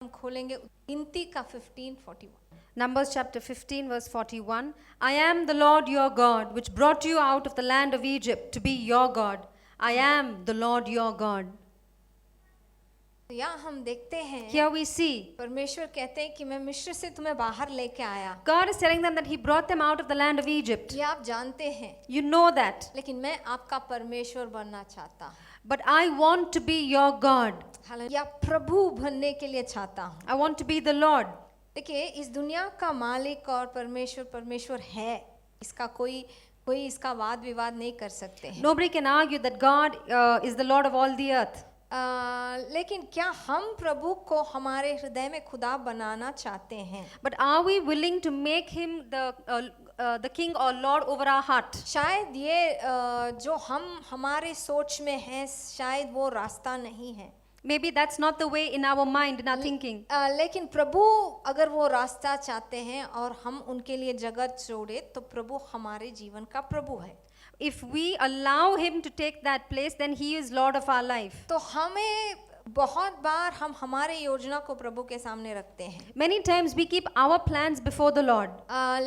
हम खोलेंगे गिनती का 15:41. Numbers chapter 15 verse 41. I am the Lord your God, which brought you out of the land of Egypt to be your God. I am the Lord your God. तो यहाँ हम देखते हैं Here we see परमेश्वर कहते हैं कि मैं मिस्र से तुम्हें बाहर लेके आया. God is telling them that He brought them out of the land of Egypt. ये आप जानते हैं, You know that. लेकिन मैं आपका परमेश्वर बनना चाहता हूँ. But I want to be your God. या प्रभु बनने के लिए चाहता हूँ. I want to be the Lord. देखिए, इस दुनिया का मालिक और परमेश्वर है. इसका कोई इसका वाद विवाद नहीं कर सकते हैं. Nobody can argue that God is the Lord of all the earth. लेकिन क्या हम प्रभु को हमारे हृदय में खुदा बनाना चाहते हैं? But are we willing to make Him the King or Lord over our heart? शायद ये जो हम हमारे सोच में है, शायद वो रास्ता नहीं है. Maybe that's not the way in our mind, in our thinking. लेकिन प्रभु अगर वो रास्ता चाहते हैं और हम उनके लिए जगत छोड़े, तो प्रभु हमारे जीवन का प्रभु है. If we allow Him to take that place, then He is Lord of our life. तो हमें बहुत बार हम हमारे योजना को प्रभु के सामने रखते हैं. Many times we keep our plans before the Lord.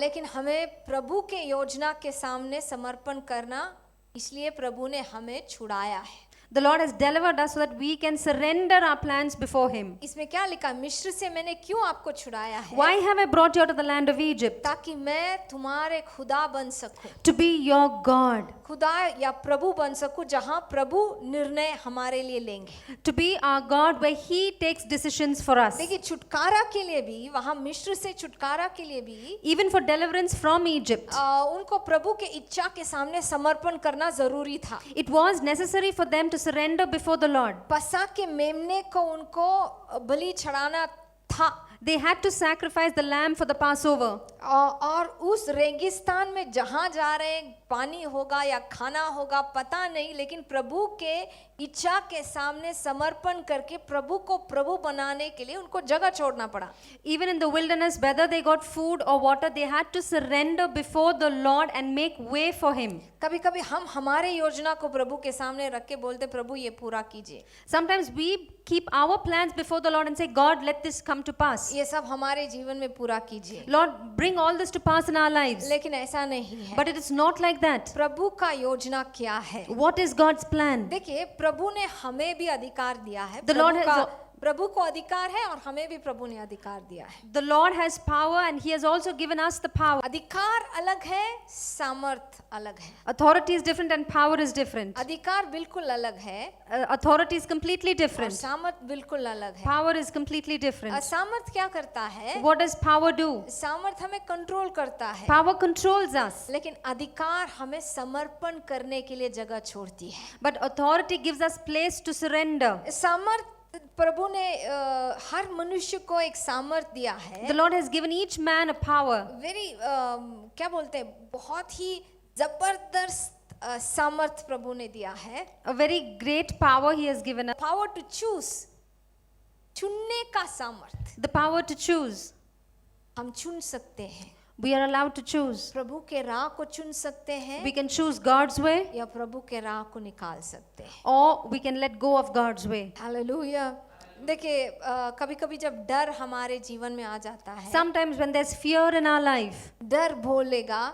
लेकिन हमें प्रभु के योजना के सामने समर्पण करना, इसलिए प्रभु ने हमें छुड़ाया है. The Lord has delivered us so that we can surrender our plans before Him. इसमें क्या लिखा? मिस्र से मैंने क्यों आपको छुड़ाया है? Why have I brought you out of the land of Egypt? ताकि मैं तुम्हारे खुदा बन सकूं. To be your God. खुदा या प्रभु बन सकूं, जहां प्रभु निर्णय हमारे लिए लेंगे. To be our God where He takes decisions for us. देखिए, छुटकारा के लिए भी, वहां मिस्र से छुटकारा के लिए भी, Even for deliverance from Egypt, उनको प्रभु के इच्छा के सामने समर्पण करना जरूरी था. it was necessary for them to surrender before the Lord. पसा के मेमने को उनको बलि चढ़ाना था. They had to sacrifice the lamb for the Passover. और उस रेगिस्तान में जहां जा रहे हैं, पानी होगा या खाना होगा पता नहीं, लेकिन प्रभु के इच्छा के सामने समर्पण करके प्रभु को प्रभु बनाने के लिए उनको जगह छोड़ना पड़ा. Even in the wilderness, whether they got food or water, they had to surrender before the Lord and make way for Him. कभी कभी हम हमारे योजना को प्रभु के सामने रख के बोलते, प्रभु ये पूरा कीजिए. Sometimes we keep our plans before the Lord and say, God, let this come to pass. ये सब हमारे जीवन में पूरा कीजिए. Lord, bring all this to pass in our lives. लेकिन ऐसा नहीं है. But it is not like that. प्रभु का योजना क्या है? What is God's plan? देखिए, प्रभु ने हमें भी अधिकार दिया है. The Lord has प्रभु को अधिकार है और हमें भी प्रभु ने अधिकार दिया है. The Lord has power and He has also given us the power. अधिकार अलग है, सामर्थ अलग है. Authority is different and power is different. अधिकार बिल्कुल अलग है, Authority is completely और different. सामर्थ बिल्कुल अलग है. Power is completely different. सामर्थ क्या करता है? What does power do? सामर्थ हमें कंट्रोल करता है. Power controls us. लेकिन अधिकार हमें समर्पण करने के लिए जगह छोड़ती है. But authority gives us place to surrender. सामर्थ प्रभु ने हर मनुष्य को एक सामर्थ दिया है. The Lord has given each man a power. Very क्या बोलते हैं, बहुत ही जबरदस्त सामर्थ प्रभु ने दिया है. A very great power He has given us. Power to choose, चुनने का सामर्थ. The power to choose. हम चुन सकते हैं. We are allowed to choose. प्रभु के राह को चुन सकते हैं, We can choose God's way या प्रभु के राह को निकाल सकते हैं. or we can let go of God's way. Hallelujah. देखिए, कभी कभी जब डर हमारे जीवन में आ जाता है, Sometimes when there's fear in our life, डर बोलेगा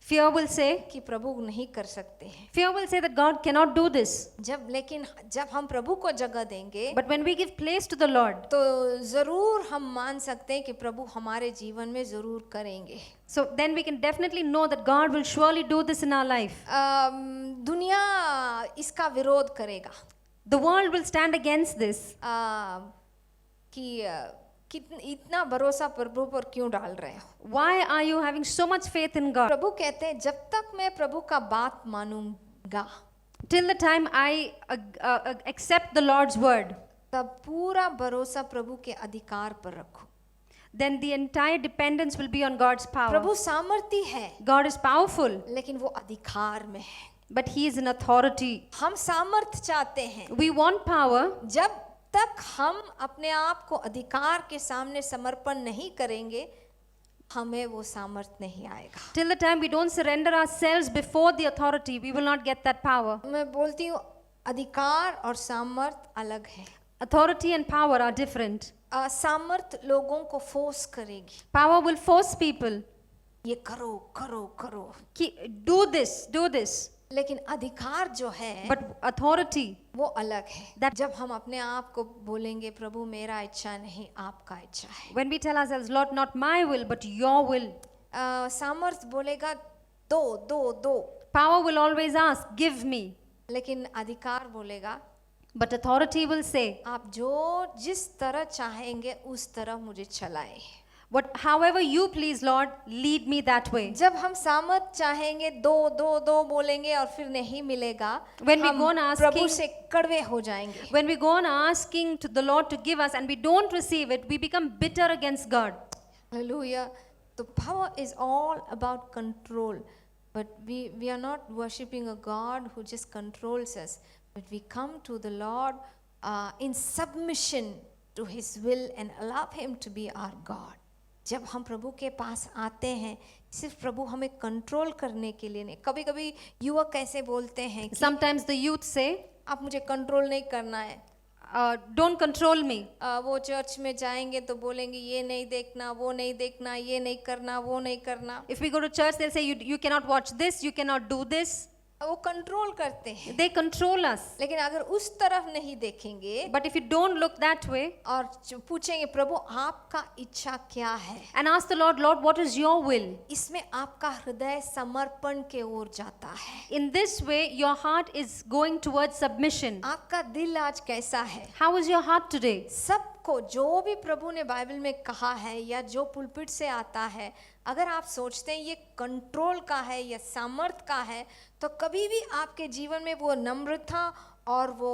fear will say, कि प्रभु नहीं कर सकते हैं. fear will say that God cannot do this. लेकिन जब हम प्रभु को जगह देंगे, But when we give place to the Lord, तो जरूर हम मान सकते हैं कि प्रभु हमारे जीवन में जरूर करेंगे. so then we can definitely know that God will surely do this in our life. दुनिया इसका विरोध करेगा. The world will stand against this. कि इतना भरोसा प्रभु पर क्यों डाल रहे हो? Why are you having so much faith in God? प्रभु कहते हैं, जब तक मैं प्रभु का बात मानूंगा, Till the time I accept the Lord's word, तब पूरा भरोसा प्रभु के अधिकार पर रखो. then the entire dependence will be on God's power. प्रभु सामर्थी है, God is powerful, लेकिन वो अधिकार में है. but He is in authority. हम सामर्थ चाहते हैं. We want power. जब तक हम अपने आप को अधिकार के सामने समर्पण नहीं करेंगे, हमें वो सामर्थ नहीं आएगा. Till the time we don't surrender ourselves before the authority, we will not get that power. मैं बोलती हूँ, अधिकार और सामर्थ अलग है. Authority and power are different. सामर्थ लोगों को फोर्स करेगी, Power will force people, ये करो करो करो, do this. लेकिन अधिकार जो है But authority, वो अलग है। That- जब हम अपने आप को बोलेंगे प्रभु मेरा इच्छा नहीं आपका इच्छा है, when we tell ourselves, Lord, not my will, but your will. सामर्थ बोलेगा दो दो दो, Power will always ask, give me. लेकिन अधिकार बोलेगा But authority will say, आप जो जिस तरह चाहेंगे उस तरह मुझे चलाए। however you please, Lord, lead me that way. जब हम सामर्थ चाहेंगे दो दो दो बोलेंगे और फिर नहीं मिलेगा, When we हम go on asking- प्रभु से कड़वे हो जाएंगे। When we go on asking to the Lord to give us and we don't receive it, we become bitter against God. Hallelujah. The power is all about control. But we are not worshipping a God who just controls us. But we come to the Lord in submission to His will and allow Him to be our God. जब हम प्रभु के पास आते हैं, सिर्फ प्रभु हमें control करने के लिए नहीं। कभी कभी युवक कैसे बोलते हैं कि Sometimes the youth say, आप मुझे कंट्रोल नहीं करना है। don't control me. वो चर्च में जाएंगे तो बोलेंगे ये नहीं देखना, वो नहीं देखना, ये नहीं करना, वो नहीं करना। If we go to church, they'll say, you cannot watch this, you cannot do this. वो कंट्रोल करते हैं। They control us. लेकिन अगर उस तरफ नहीं देखेंगे But if you don't look that way और पूछेंगे प्रभु आपका इच्छा क्या है, and ask the Lord, Lord, what is your will? इसमें आपका हृदय समर्पण के ओर जाता है। In this way, your heart is going towards submission. आपका दिल आज कैसा है? How is your heart today? सबको जो भी प्रभु ने बाइबल में कहा है या जो पुलपिट से आता है, अगर आप सोचते हैं ये कंट्रोल का है या सामर्थ का है, तो कभी भी आपके जीवन में वो नम्रता और वो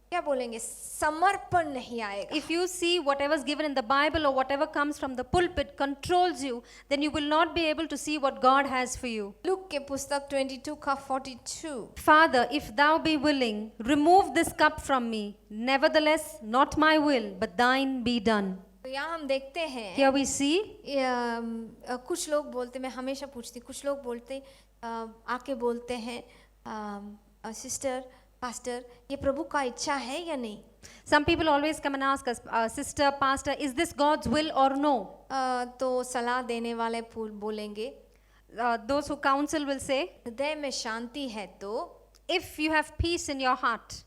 क्या बोलेंगे समर्पण नहीं आएगा। If you see whatever is given in the Bible or whatever comes from the pulpit controls you, then you will not be able to see what God has for you. Look के पुस्तक 22 का 42, Father, if thou be willing, remove this cup from me. Nevertheless, not my will, but thine be done. तो यहाँ हम देखते हैं Here we see कुछ लोग बोलते, मैं हमेशा पूछती, कुछ लोग बोलते आके बोलते हैं सिस्टर पास्टर ये प्रभु का इच्छा है या नहीं। some people always come and ask us, sister, pastor, is this God's will or no? तो सलाह देने वाले बोलेंगे Those who counsel will say, हृदय में शांति है तो if you have peace in your heart,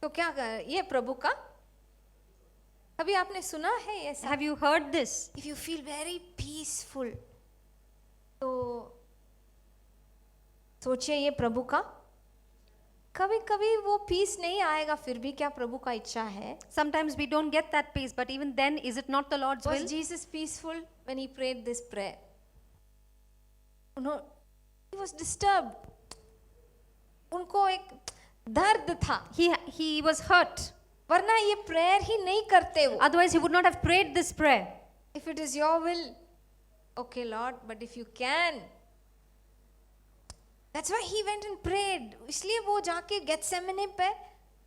तो क्या कर ये प्रभु का। कभी आपने सुना है ऐसा? have you heard this? If you feel very peaceful, तो सोचिए ये प्रभु का। कभी कभी वो पीस नहीं आएगा, फिर भी क्या प्रभु का इच्छा है? Sometimes we don't get that peace, but even then, is it not the Lord's Was will? Jesus peaceful when he prayed this prayer? He was disturbed. उनको एक दर्द था, He was hurt. वरना ये प्रेयर ही नहीं करते वो। Otherwise, he would not have prayed this prayer. If it is your will, okay Lord, but if you can, that's why he went and prayed. इसलिए वो जाके गेथसेमने पे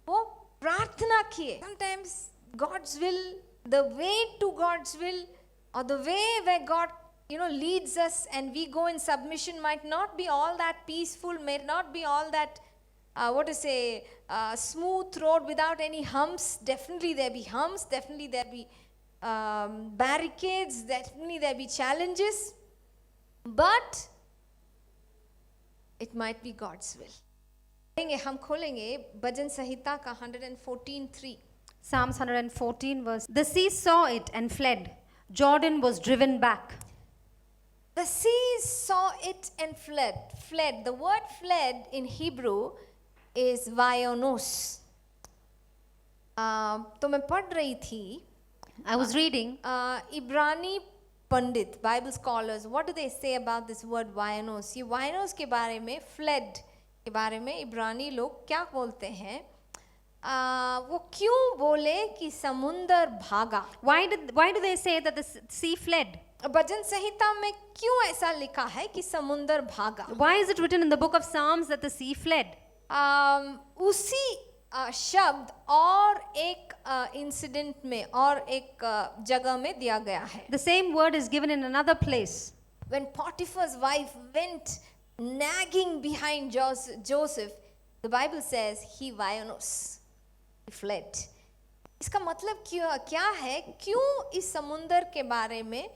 वो प्रार्थना किए। Sometimes God's will, the way to God's will, or the way where God leads us and we go in submission might not be all that peaceful, may not be all that smooth road without any humps. Definitely there be humps, definitely there be barricades, definitely there be challenges, but it might be God's will. हम खोलेंगे भजन संहिता का 114:3. Psalms 114 verse. The sea saw it and fled. Jordan was driven back. The sea saw it and fled. Fled. The word fled in Hebrew is vaionos. तो मैं पढ़ रही थी. I was reading. इब्रानी पंडित, Bible scholars, what do they say about this word vaionos? ये vaionos के बारे में, fled के बारे में इब्रानी लोग क्या बोलते हैं? वो क्यों बोले कि समुंदर भागा? Why do they say that the sea fled? भजन संहिता में क्यों ऐसा लिखा है कि समुंदर भागा? Why is it written in the book of Psalms that the sea fled? उसी शब्द और एक इंसिडेंट में और एक जगह में दिया गया है. The same word is given in another place. When Potiphar's wife went nagging behind Joseph, the Bible says he vaionos, he fled. इसका मतलब क्या है, क्यों इस समुंदर के बारे में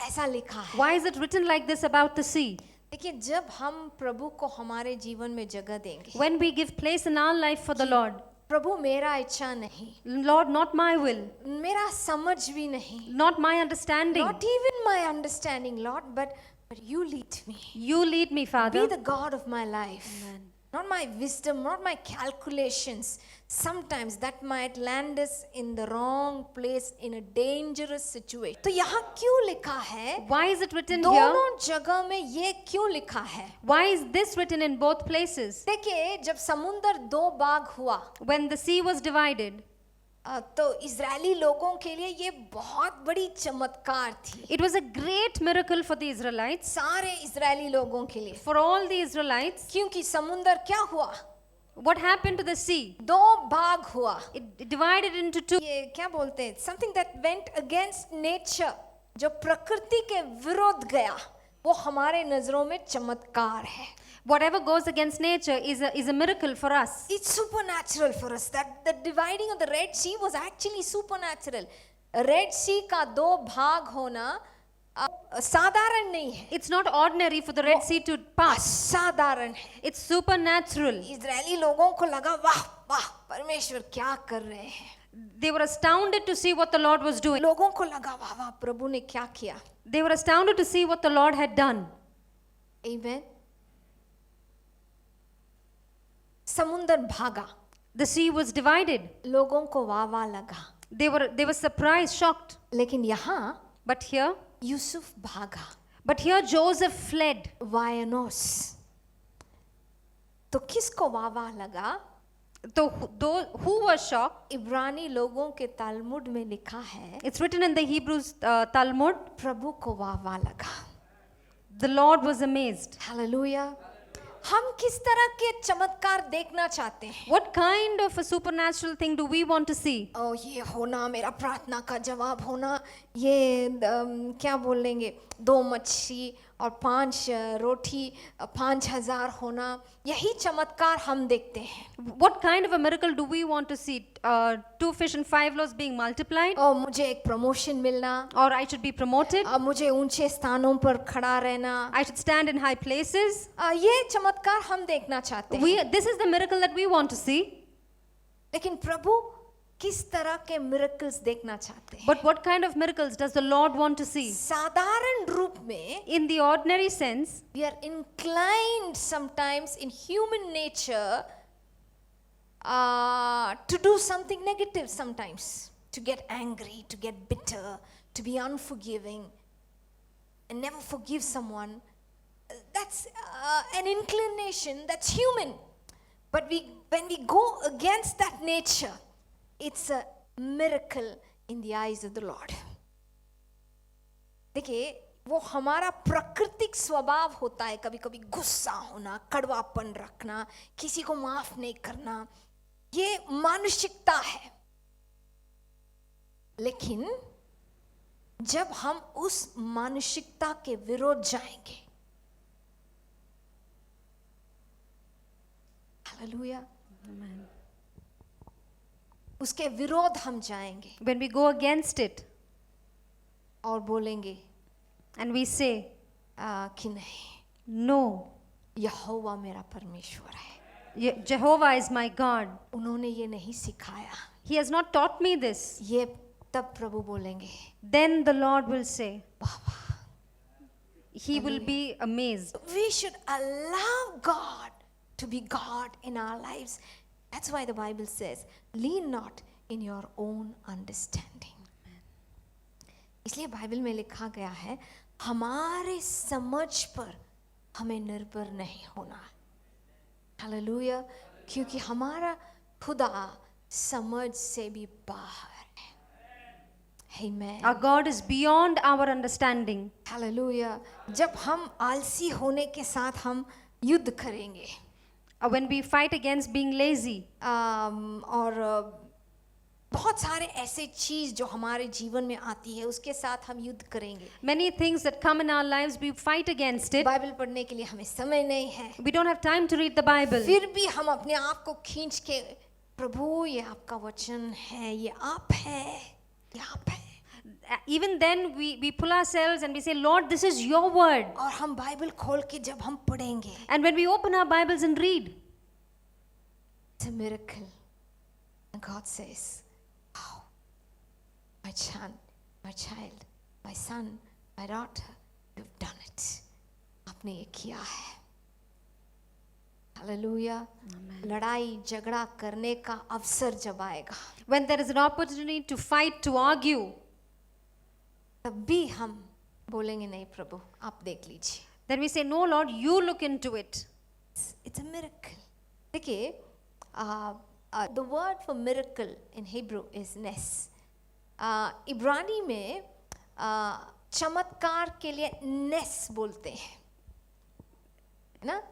ऐसा लिखा है? Why is it written like this about the sea? देखिए, जब हम प्रभु को हमारे जीवन में जगह देंगे, When we give place in our life for the Lord, प्रभु मेरा इच्छा नहीं, Lord, not my will, मेरा समझ भी नहीं, not my understanding, not even my understanding, Lord, but you lead me. you lead me, Be Father. the God of my life. Not my wisdom, not my calculations. Sometimes that might land us in the wrong place in a dangerous situation. तो यहाँ क्यों लिखा है? Why is it written here? दोनों जगह में ये क्यों लिखा है? Why is this written in both places? देखिए, जब समुंदर दो भाग हुआ, When the sea was divided, तो इजरायली लोगों के लिए ये बहुत बड़ी चमत्कार थी, it was a great miracle for the Israelites, सारे इजरायली लोगों के लिए, for all the Israelites. क्योंकि समुंदर क्या हुआ? What happened to the sea? दो भाग हुआ. It divided into two. ये क्या बोलते हैं? Something that went against nature, जो प्रकृति के विरोध गया, वो हमारे नजरों में चमत्कार है. Whatever goes against nature is a miracle for us. It's supernatural for us. That the dividing of the Red Sea was actually supernatural. Red Sea का दो भाग होना साधारण नहीं है. It's not ordinary for the Red Sea to pass. असाधारण है. It's supernatural. Israeli लोगों को लगा, वाह वाह, परमेश्वर क्या कर रहे हैं. They were astounded to see what the Lord was doing. लोगों को लगा, वाह वाह, प्रभु ने क्या किया. They were astounded to see what the Lord had done. Amen. समुंदर भागा, The sea was divided. लोगों को वाह वाह लगा. They were surprised, shocked. लेकिन यहाँ But here यूसुफ भागा, Joseph fled. वायनोस. तो किसको वाह वाह लगा? So who was shocked? इब्रानी लोगों के तालमुड में लिखा है, It's written in the Hebrews Talmud. प्रभु को वाह वाह लगा. The Lord was amazed. Hallelujah. हम किस तरह के चमत्कार देखना चाहते हैं? What kind of a supernatural thing do we want to see? ये होना, मेरा प्रार्थना का जवाब होना, ये क्या बोलेंगे, 2 मच्छी और 5 रोटी, 5,000 होना, यही चमत्कार हम देखते हैं. What kind of a miracle do we want to see? 2 fish and 5 loaves being multiplied? और मुझे एक प्रमोशन मिलना, Or I should be promoted? मुझे ऊंचे स्थानों पर खड़ा रहना, I should stand in high places? ये चमत्कार हम देखना चाहते हैं. This is the miracle that we want to see. लेकिन प्रभु किस तरह के मिरेकल्स देखना चाहते हैं? But what kind of miracles does the Lord want to see? साधारण रूप में In the ordinary sense, we are inclined sometimes in human nature to do something negative sometimes, to get angry, to get bitter, to be unforgiving and never forgive someone. That's an inclination, that's human. But when we go against that nature, it's a miracle in the eyes of the Lord. देखिए, वो हमारा प्राकृतिक स्वभाव होता है, कभी कभी गुस्सा होना, कड़वापन रखना, किसी को माफ नहीं करना, ये मानसिकता है. लेकिन जब हम उस मानसिकता के विरोध जाएंगे, हालेलुया, उसके विरोध हम जाएंगे, when we go against it और बोलेंगे and we say, कि नहीं, no, यहोवा मेरा परमेश्वर है, Jehovah is my God. उन्होंने ये नहीं सिखाया, He has not taught me this. ये तब प्रभु बोलेंगे, Then the Lord will say, वाह वाह. He will be amazed. We should allow God to be God in our lives. That's why the Bible says, lean not in your own understanding. इसलिए Bible में लिखा गया है, हमारे समझ पर हमें निर्भर नहीं होना. हालेलुया, क्योंकि हमारा खुदा समझ से भी बाहर है. Amen. Our God is beyond our understanding. Hallelujah. जब हम आलसी होने के साथ हम युद्ध करेंगे, When we fight against being lazy, और बहुत सारे ऐसे चीज जो हमारे जीवन में आती है, उसके साथ हम युद्ध करेंगे. many things that come in our lives, we fight against it. Bible पढ़ने के लिए हमें समय नहीं है, We don't have time to read the Bible. फिर भी हम अपने आप को खींच के प्रभु ये आपका वचन है, ये आप है, ये आप है। Even then, we pull ourselves and we say, Lord, this is your word. और हम बाइबल खोल के जब हम पढ़ेंगे, And when we open our Bibles and read, it's a miracle. And God says, wow, my child, my son, my daughter, you've done it. आपने ये किया है। हालेलुया। लड़ाई झगड़ा करने का अवसर जब आएगा, when there is an opportunity to fight, to argue, तब भी हम बोलेंगे नहीं प्रभु आप देख लीजिए। then we say, no, Lord, you look into it. It's a miracle. देखिए, the word for miracle in Hebrew is nes. इब्रानी में चमत्कार के लिए nes बोलते हैं, है ना?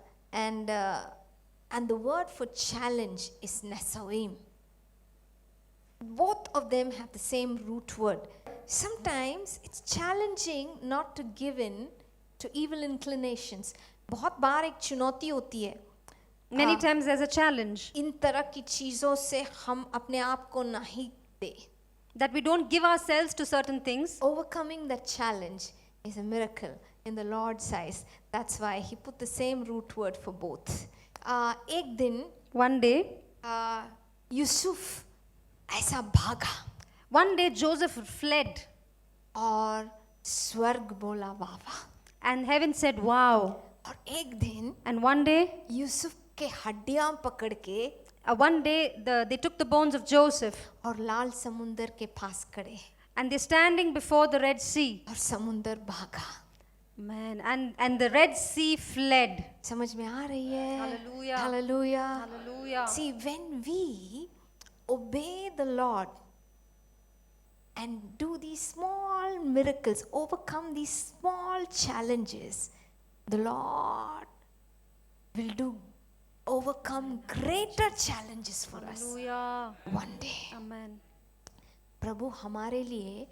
And the word for challenge is nesoim. Both of them have the same root word. Sometimes it's challenging not to give in to evil inclinations. बहुत बार एक चुनौती होती है, Many times there's a challenge इन तरह की चीज़ों से हम अपने आप को नहीं दे। that we don't give ourselves to certain things. Overcoming that challenge is a miracle in the Lord's eyes. That's why He put the same root word for both. एक दिन One day, यूसुफ ऐसा भागा one day Joseph fled, और स्वर्ग बोला वाह वाह, and heaven said, wow. और एक दिन And one day, यूसुफ के हड्डियां पकड़ के one day they took the bones of Joseph और लाल समुंदर के पास खड़े, and they're standing before the Red Sea. और समुंदर भागा। Man, and the Red Sea fled. समझ में आ रही है? Hallelujah. Hallelujah. Hallelujah. See, when we obey the Lord and do these small miracles, overcome these small challenges, the Lord will overcome greater challenges for us Hallelujah. one day. Amen. प्रभु हमारे लिए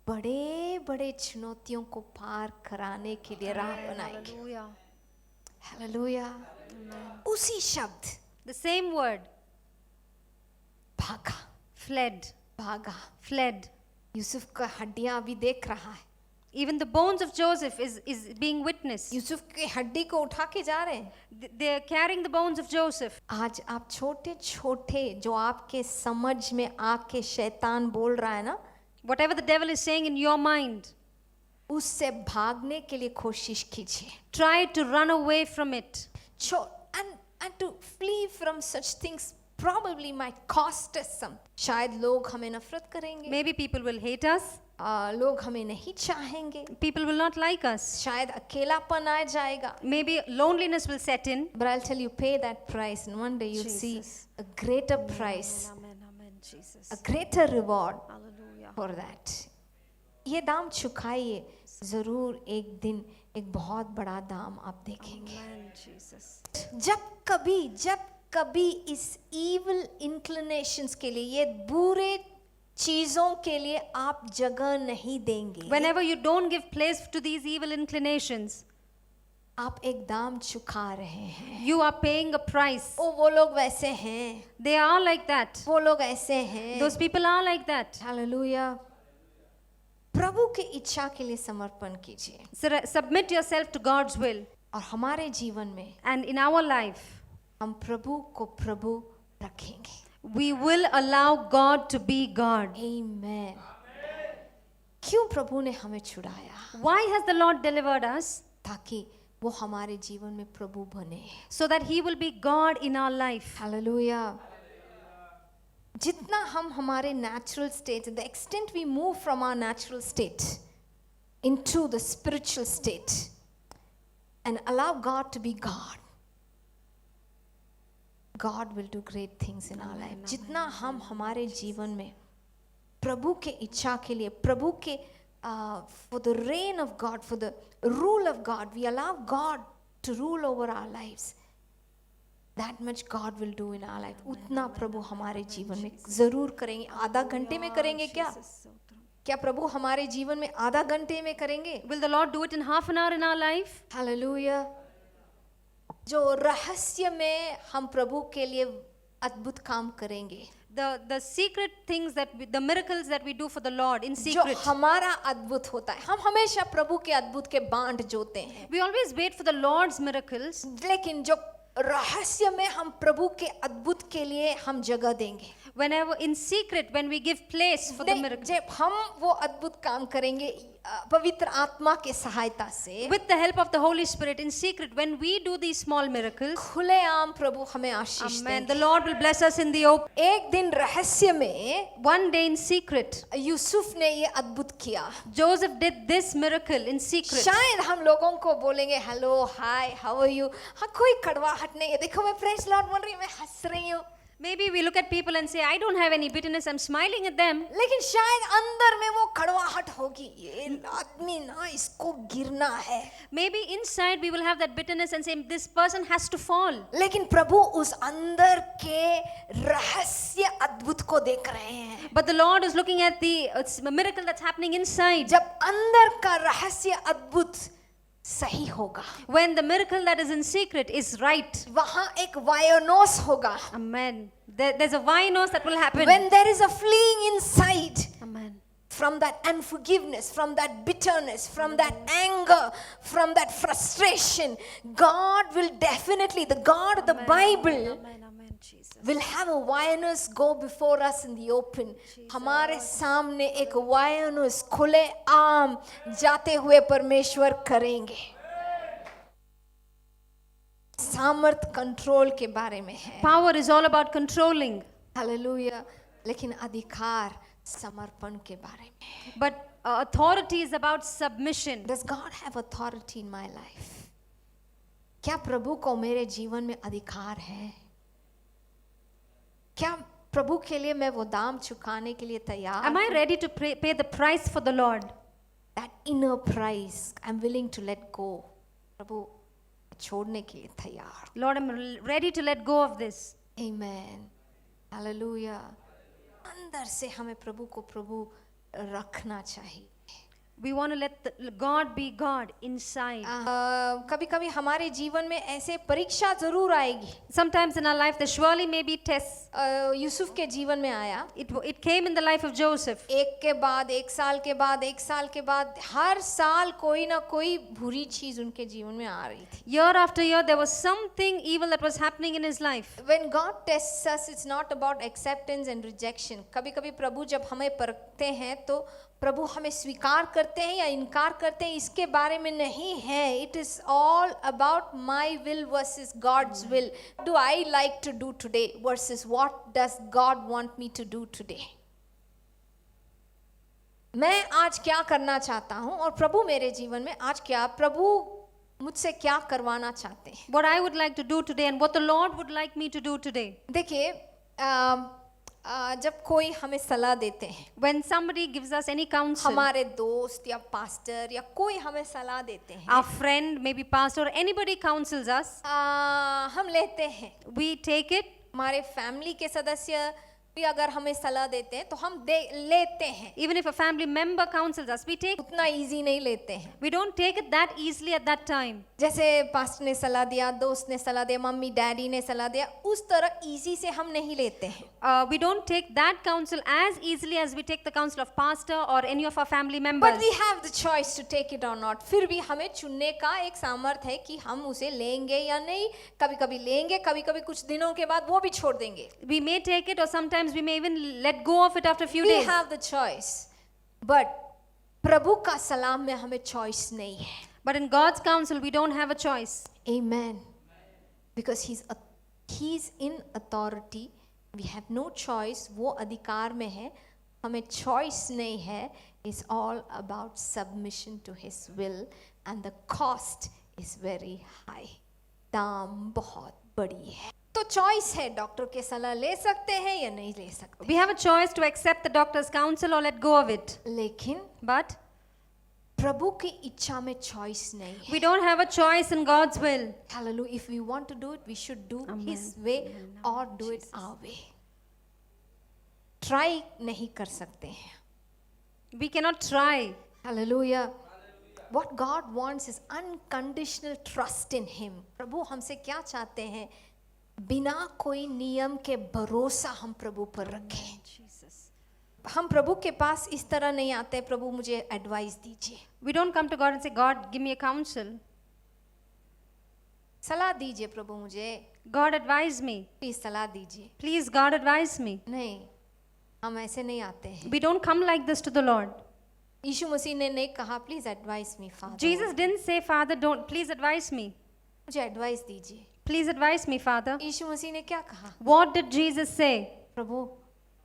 बड़े बड़े चुनौतियों को पार कराने के लिए राह बनाएंगे। Hallelujah. हालेलुया। उसी शब्द The same word, भागा fled, भागा, fled. यूसुफ का हड्डियां अभी देख रहा है, Even the bones of Joseph is being witnessed. Yusuf की हड्डी को उठा के जा रहे हैं। They're carrying the bones of Joseph. आज आप छोटे छोटे जो आपके समझ में आके शैतान बोल रहा है ना, Whatever the devil is saying in your mind, उससे भागने के लिए कोशिश कीजिए। try to run away from it. And to flee from such things probably might cost us some. शायद लोग हमें नफरत करेंगे, Maybe people will hate us. लोग हमें नहीं चाहेंगे, People will not like us. शायद अकेलापन आ जाएगा। Maybe loneliness will set in. But I'll tell you, pay that price, and one day you'll see Jesus. a greater price, Amen, amen, Jesus. a greater reward Hallelujah. for that. ये दाम चुकाइए, जरूर एक दिन एक बहुत बड़ा दाम आप देखेंगे। Amen, Jesus. जब कभी इस evil inclinations के लिए, ये बुरे चीजों के लिए आप जगह नहीं देंगे, Whenever you don't give place to these evil inclinations, आप एक दाम चुका रहे हैं। you are paying a price. वो लोग वैसे हैं, They are like that. वो लोग ऐसे हैं। Those people are like that. Hallelujah. प्रभु की इच्छा के लिए समर्पण कीजिए, Submit yourself to God's will. और हमारे जीवन में And in our life, हम प्रभु को प्रभु रखेंगे। we will allow God to be God. आमीन। क्यों प्रभु ने हमें छुड़ाया? Why has the Lord delivered us? ताकि वो हमारे जीवन में प्रभु बने। So that He will be God in our life. Hallelujah. जितना हम हमारे natural state, the extent we move from our natural state into the spiritual state and allow God to be God, God will do great things in our life. जितना हम हमारे जीवन में प्रभु के इच्छा के लिए, प्रभु के for the reign of God, for the rule of God, we allow God to rule over our lives, that much God will do in our life. उतना प्रभु हमारे जीवन में जरूर करेंगे। आधा घंटे में करेंगे क्या? क्या प्रभु हमारे जीवन में आधा घंटे में करेंगे? Will the Lord do it in half an hour in our life? Hallelujah. जो रहस्य में हम प्रभु के लिए अद्भुत काम करेंगे, The secret things the miracles that we do for the Lord in जो secret. हमारा अद्भुत होता है, हम हमेशा प्रभु के अद्भुत के बांट जोते हैं, We always wait for the Lord's miracles, लेकिन जो रहस्य में हम प्रभु के अद्भुत के लिए हम जगह देंगे। whenever in secret, when we give place for the नहीं, miracle. जब हम वो अद्भुत काम करेंगे पवित्र आत्मा के सहायता से, With the help of the Holy Spirit in secret, when we do these small miracles, खुलेआम प्रभु हमें आशीष amen, देंगे। the Lord will bless us in the open. एक दिन रहस्य में One day in secret, Yusuf ने ये अद्भुत किया। Joseph did this miracle in secret. शायद हम लोगों को बोलेंगे hello hi how are you, हाँ कोई कड़वाहट नहीं है, देखो मैं प्रेज लॉर्ड बोल रही हूँ, मैं हंस रही हूँ, Maybe we look at people and say, I don't have any bitterness, I'm smiling at them. लेकिन शायद अंदर में वो कड़वाहट होगी, ये आदमी ना इसको गिरना है। Maybe inside we will have that bitterness and say, this person has to fall. लेकिन प्रभु उस अंदर के रहस्य अद्भुत को देख रहे हैं। But the Lord is looking at the miracle that's happening inside. जब अंदर का रहस्य अद्भुत सही होगा, When the miracle that is in secret is right. वहाँ एक वायोनोस होगा। Amen. There's a vinos that will happen. When there is a fleeing inside, Amen. from that unforgiveness, from that bitterness, from that anger, from that frustration, God will definitely, the God of the Bible Amen. Amen. Jesus. will have a lioness go before us in the open. हमारे सामने एक lioness खुले आम जाते हुए परमेश्वर करेंगे। सामर्थ कंट्रोल के बारे में है, Power is all about controlling. Hallelujah, लेकिन अधिकार समर्पण के बारे में है। But authority is about submission. Does God have authority in my life? क्या प्रभु को मेरे जीवन में अधिकार है? क्या प्रभु के लिए मैं वो दाम चुकाने के लिए तैयार Am I हूँ? ready to pay the price for the Lord? That inner price, I'm willing to let go. प्रभु छोड़ने के लिए तैयार। Lord, I'm ready to let go of this. Amen. Hallelujah. अंदर से हमें प्रभु को प्रभु रखना चाहिए। We want to let God be God inside. कभी कभी हमारे जीवन में ऐसे परीक्षा जरूर आएगी। Sometimes in our life there surely may be tests. Yusuf के जीवन में आया, It came in the life of Joseph. एक के बाद एक साल के बाद एक साल के बाद हर साल कोई ना कोई बुरी चीज उनके जीवन में आ रही थी। Year after year there was something evil that was happening in his life. When God tests us, it's not about acceptance and rejection. कभी कभी प्रभु जब हमें परखते हैं तो प्रभु हमें स्वीकार करते हैं या इनकार करते हैं, इसके बारे में नहीं है। It is all about my will versus God's will. Do I like to do today versus what does God want me to do today? मैं आज क्या करना चाहता हूँ और प्रभु मेरे जीवन में आज क्या, प्रभु मुझसे क्या करवाना चाहते हैं। What I would like to do today and what the Lord would like me to do today. देखिए जब कोई हमें सलाह देते हैं, When somebody gives us any counsel, हमारे दोस्त या पास्टर या कोई हमें सलाह देते हैं, our friend, maybe pastor, anybody counsels us, हम लेते हैं। we take it. हमारे फैमिली के सदस्य भी अगर हमें सलाह देते हैं तो हम लेते हैं। Even if a family member counsels us, we take. उतना इजी नहीं लेते हैं। We don't take it that easily at that time. जैसे पास्टर ने सलाह दिया, दोस्त ने सलाह दिया, मम्मी डैडी ने सलाह दिया, उस तरह इजी से हम नहीं लेते हैं। We don't take that counsel as easily as we take the counsel of pastor or any of our family members. But we have the choice to take it or not. फिर भी हमें चुनने का एक सामर्थ्य है कि हम उसे लेंगे या नहीं। कभी कभी लेंगे, कभी कभी कुछ दिनों के बाद वो भी छोड़ देंगे। We may take it or sometimes we may even let go of it after a few We days. have the choice. But प्रभु का सलाम में हमें choice नहीं है। But in God's counsel, we don't have a choice. Amen. Because he's in authority. We have no choice. वो अधिकार में है, हमें choice नहीं है. It's all about submission to his will and the cost is very high. दाम बहुत बड़ी है। तो choice है, डॉक्टर के सलाह ले सकते हैं या नहीं ले सकते। We have a choice to accept the doctor's counsel or let go of it. लेकिन But प्रभु की इच्छा में choice नहीं है। we don't have a choice in God's will. Hallelujah. If we want to do it, we should do Amen. his way or do it our way. Try नहीं कर सकते हैं। We cannot try. Hallelujah. What God wants is unconditional trust in him. प्रभु हमसे क्या चाहते हैं? बिना कोई नियम के भरोसा हम प्रभु पर रखें। Jesus. हम प्रभु के पास इस तरह नहीं आते, प्रभु मुझे एडवाइस दीजिए, We don't come to God and say, God, give me a counsel. सलाह दीजिए प्रभु मुझे, God, advise me. प्लीज सलाह दीजिए। Please, God, advise me. नहीं, हम ऐसे नहीं आते हैं। We don't come like this to the Lord. यीशु मसीह ने नहीं कहा please advice me father, Jesus didn't say, Father, don't, please advise me. मुझे एडवाइस दीजिए। Please advise me, Father. यीशु मसीह ने क्या कहा? What did Jesus say? प्रभु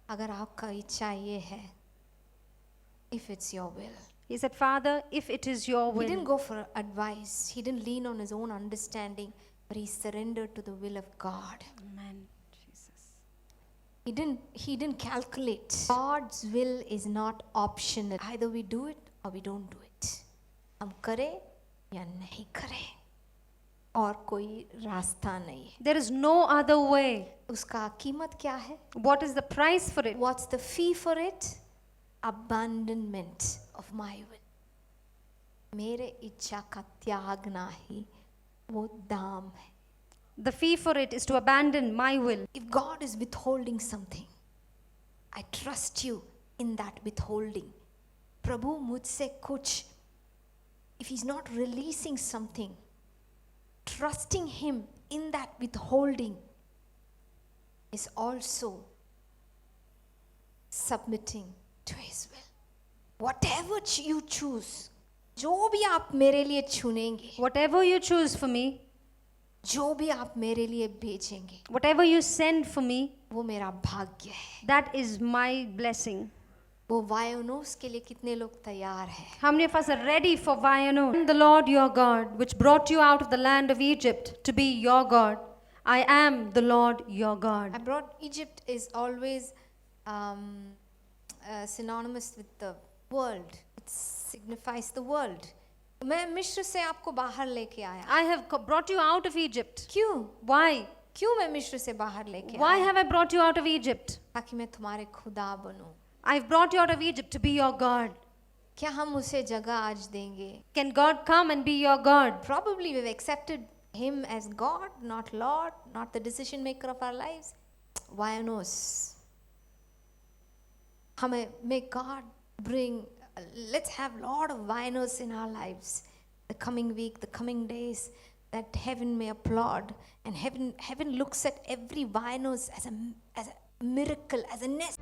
अगर आपका इच्छा ये है, if it's your will. He said, Father, if it is your He didn't will. go for advice. He didn't lean on his own understanding, but he surrendered to the will of God. Amen. Jesus. He didn't calculate. God's will is not optional. Either we do it or we don't do it. हम करें या नहीं करें, और कोई रास्ता नहीं है। There is no other way. उसका कीमत क्या है? What is the price for it? What's the fee for it? Abandonment of my will. मेरे इच्छा का त्यागना ही वो दाम है। The fee for it is to abandon my will. If God is withholding something, I trust you in that withholding. प्रभु मुझसे कुछ, if he's not releasing something, trusting him in that withholding is also submitting to his will. Whatever you choose, जो भी आप मेरे लिए चुनेंगे, Whatever you choose for me, जो भी आप मेरे लिए भेजेंगे, whatever you send for me, वो मेरा भाग्य है। that is my blessing. वो वायोनोस के लिए कितने लोग तैयार हैं? How many of us are ready for Vayanot? I am the Lord your God, which brought you out of the land of Egypt to be your God. I am the Lord your God. I brought Egypt is always synonymous with the world. It signifies the world. मैं मिस्र से आपको बाहर लेके आया। I have brought you out of Egypt. क्यों? Why? क्यों मैं मिस्र से बाहर लेके Why आया? have I brought you out of Egypt? ताकि मैं तुम्हारे खुदा बनूं। I've brought you out of Egypt to be your God. क्या हम उसे जगह आज देंगे? Can God come and be your God? Probably we've accepted him as God, not Lord, not the decision maker of our lives. Vayonos. May God bring, let's have a lot of Vayonos in our lives. The coming week, the coming days, that heaven may applaud. And heaven looks at every Vayonos as a miracle, as a nest.